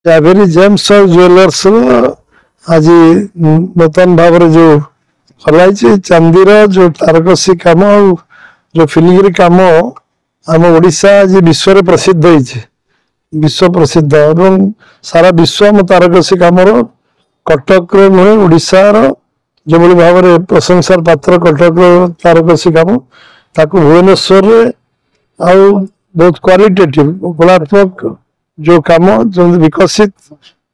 Kaveri James और jewellers आज नूतन भाव जो हलाई चांदीर जो तारकसी कम और जो फिलिग्री कम आम ओडिशा आज विश्व प्रसिद्ध होती विश्व प्रसिद्ध एवं सारा विश्व आम तारकसी कमर कटक नुहे ओडार जो भाव में प्रशंसार पात्र कटक तारकसी कम ताकू भुवनेश्वर बहुत क्वालिटेटिव गुणात्मक जो कम जो विकसित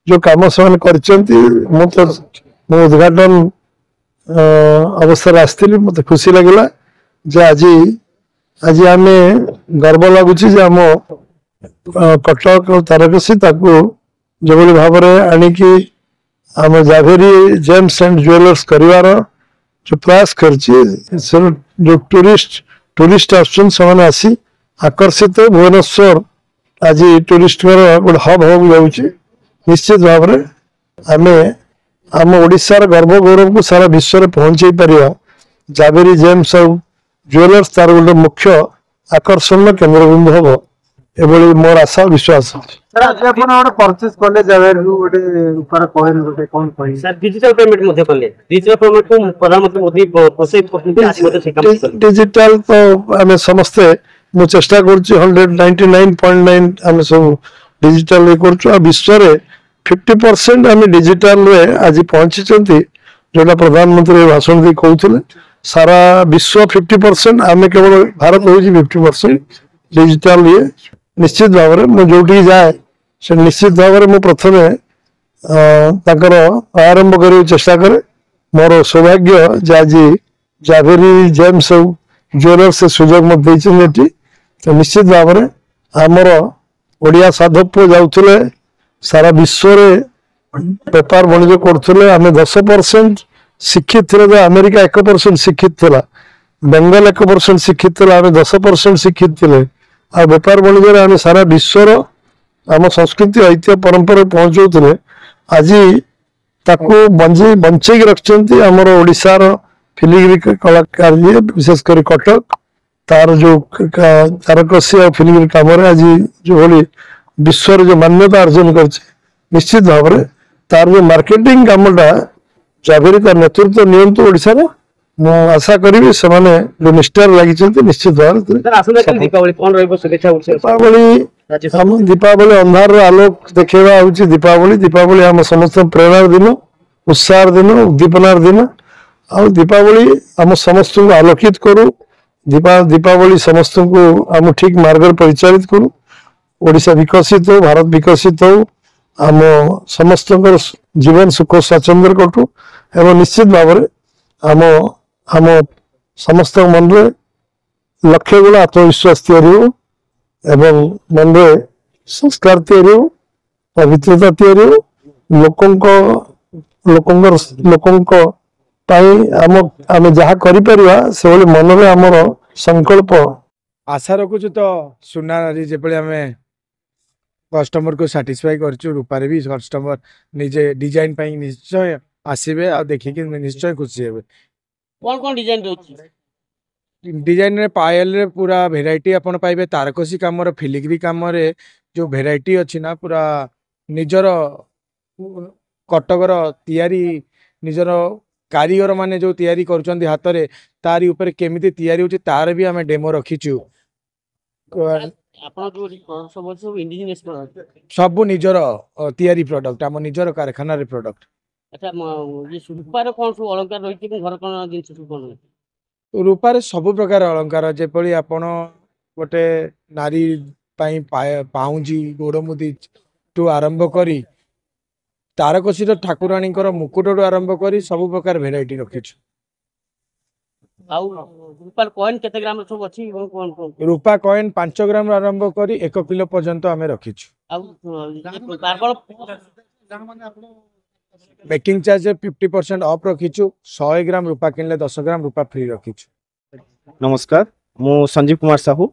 जो कम से उद्घाटन अवस्था आसती मत खुशी लगे आज आज आम गर्व लगुच आम कटक तारकसी जो भाव में आणिकी आम जावेरी जेम्स एंड ज्वेलर्स कर जो प्रयास कर जो टूरिस्ट आसी आकर्षित भुवनेश्वर आज टूरिस्ट गोटे हब हो जाऊँगी निश्चित भाव में आम आम ओडिशार गर्व गौरव को सारा विश्व में पहुंचे पार जावेरी जेम्स और ज्वेलर्स तार गोटे मुख्य आकर्षण केन्द्रबिंदु हम एभली मोर आशा विश्वास परचेस कले जावेरी गोटे ऊपर कॉइन गोटे कोन कहि सर डिजिटल पेमेंट मध्ये कले डिजिटल पेमेंट को प्रधानमंत्री मोदी प्रोत्साहित करते आज मध्ये से काम डिजिटल तो आम समस्ते मु चेष्टा करछु 199.9 आम सब डिजिटल करछु विश्व रे 50% आम डिजिटल रे आज पहुंची जोटा प्रधानमंत्री भाषण दे कहउथिले सारा विश्व 50% आम केवल भारत होची 50% डिजिटल ये निश्चित भाव में मुझे जो जाए से निश्चित भाव में मुझे प्रथम आरंभ कर चेष्टा करे मोर सौभाग्य आज जावेरी जेम्स ज्वेलर्स से सुजोग मत तो निश्चित भाव में आमर ओडिया साधव जाऊे सारा विश्व बेपार वाणिज्य करुले आम 10% शिक्षित थे अमेरिका 1% शिक्षित था बेंगल 1% शिक्षित थे आम 10% शिक्षित थे आ बेपार वाणिज्य आम सारा विश्वर आम संस्कृति ऐतिह्य परंपरा पहुंचाऊे आज बंचे रखिंट आमर ओडिशार फिलिग्री कलाकार विशेषकर कटक तार जो तारकसी और फिलिग्री कम आज जो भली विश्व जो मान्यता अर्जन कर निश्चित भाव में तार जो मार्केटिंग कामटा जावेरी तार नेतृत्व नियंतु ओडिशा रे मु आशा करी से जो निष्ठार लगी निश्चित भाव दीपावली अंधार आलोक देखा दीपावली दीपावली आम समस्त प्रेरणार दिन उत्साह दिन उद्दीपनार दिन आ दीपावली आम समस्त को आलोकित करू दीपावली समस्त को आम ठीक मार्ग परिचालित करू ओडिशा विकसित हो भारत विकसित हो आम समस्त जीवन सुख स्वाच्छंद्य कटू एवं निश्चित भाव में आम आम समस्त मन रे लक्ष्य गुण आत्मविश्वास तैयारी एवं मन रे संस्कार तैयारी पवित्रता तैयारी लोक आम जहाँ कर से मन में आमर संकल्प आशा रखुचु तो सुना नारी जेपली आम कस्टमर को साटिस्फाई करछु रूपारे भी कस्टमर निजे डिजाइन पाई निश्चय आसीबे आ देखि निश्चय खुशी हेबे कौन डिजाइन रहउछि डिजाइन रे पायल रे पूरा भेराइटी अपन पाइबे तारकसी काम रे फिलिग्री काम रे जो भेराइटी अछि ना पूरा निजर कटकर तैयारी निजर कारीगर माने जो तैयारी करूछंती हाथ रे तारी ऊपर केमिति तैयारी होछि तार भी हमें डेमो रखिछु आपण जो सब इंडिजिनियस प्रोडक्ट सब निजर तैयारी प्रोडक्ट हम निजर कारखाना रे प्रोडक्ट अच्छा ये रूपार कौन सब अलंकार रही घर कौन जिन कौन रूपार सब प्रकार अलंकार जेपली आपण गोटे नारी पाउंजी गोड़मुदी टू आरंभ करी तारकसी ठाकुराणी मुकुट आरंभ करी सब प्रकार भेराइटी रखिछु रूपार कॉइन केते ग्राम सब अछि रूपा कॉइन 5 ग्राम आरंभ करी 1 किलो पर्यंत आमे रखिछु मेकिंग चार्ज 50% ऑफ रखिछु 100 ग्राम रूपा किनले 10 ग्राम रूपा फ्री रखिछु। नमस्कार मु Sanjeev Kumar Sahu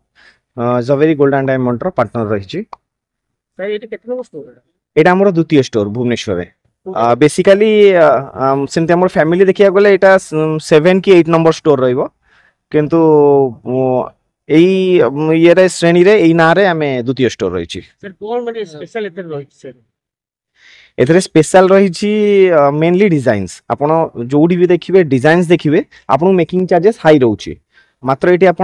Javeri gold and diamond रो पार्टनर रही छी सर एटा केते नंबर स्टोर एटा हमरो द्वितीय स्टोर भुवनेश्वर रे बेसिकली सेमते हमर फैमिली देखिया गले एटा 7 की 8 नंबर स्टोर रहइबो किंतु एई ये रे श्रेणी रे एई ना रे हमें द्वितीय स्टोर रही छी सर कोन माने स्पेशल एते रही छी सर एथरे स्पेशल रही मेनली डिजाइन्स आपण जोड़ी भी देखिए डिजाइन्स देखिए आपन मेकिंग चार्जेस हाई रोचे मात्र ये आप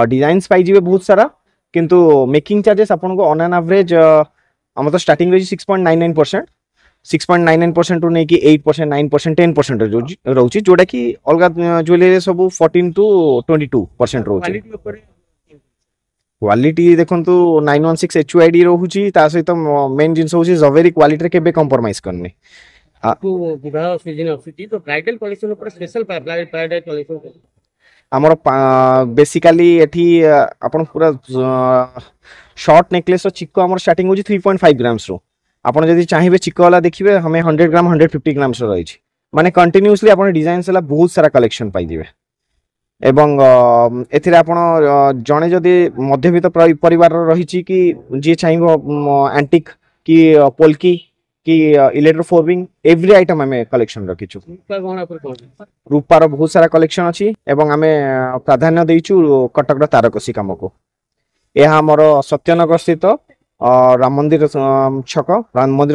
डिजाइन्स पाइबे बहुत सारा किंतु मेकिंग चार्जेस आपन को ऑन एन एवरेज आम तो स्टार्टिंग रही 6.99% 6.99% रू नहीं कि 8% 9% 10% रोचे जोटा कि अलग ज्वेलरी सब 14 to 22% रोचे क्वालिटी देखंतु 916 HUID रोहुची ता सहित मेन जिंस होची जवेरी क्वालिटी रे केबे कंप्रोमाइज करने आपको विवाह सीजन आसी तो ब्राइडल कलेक्शन ऊपर स्पेशल ब्राइडल कलेक्शन हमर बेसिकली एठी आपण पूरा शॉर्ट नेकलेस चिको हमर स्टार्टिंग होची 3.5 ग्राम्स रो आपण जदी चाहिबे चिको वाला देखिबे हमें 100 ग्राम 150 ग्राम्स रो रही माने कंटिन्यूअसली आपण डिजाइन्स वाला बहुत सारा कलेक्शन पाई दिबे एवं एथिरे आपण जणे जदी मध्यवित्त परिवार रही कि जे चाहिबो एंटिक कि पोल्की कि इलेक्ट्रोफोर्बिंग एवरी आइटम हमें कलेक्शन रखीचु रूपार बहुत सारा कलेक्शन अच्छी एवं आमे प्राधान्य देइचु कटक तारकसी काम को यह आमर सत्यनगर स्थित राम मंदिर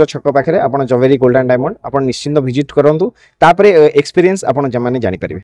छक पाखे आप जवेरी गोल्डन डायमंड आप निश्चिंत विजिट करंतु तापरे एक्सपीरियंस आप जानी पारे।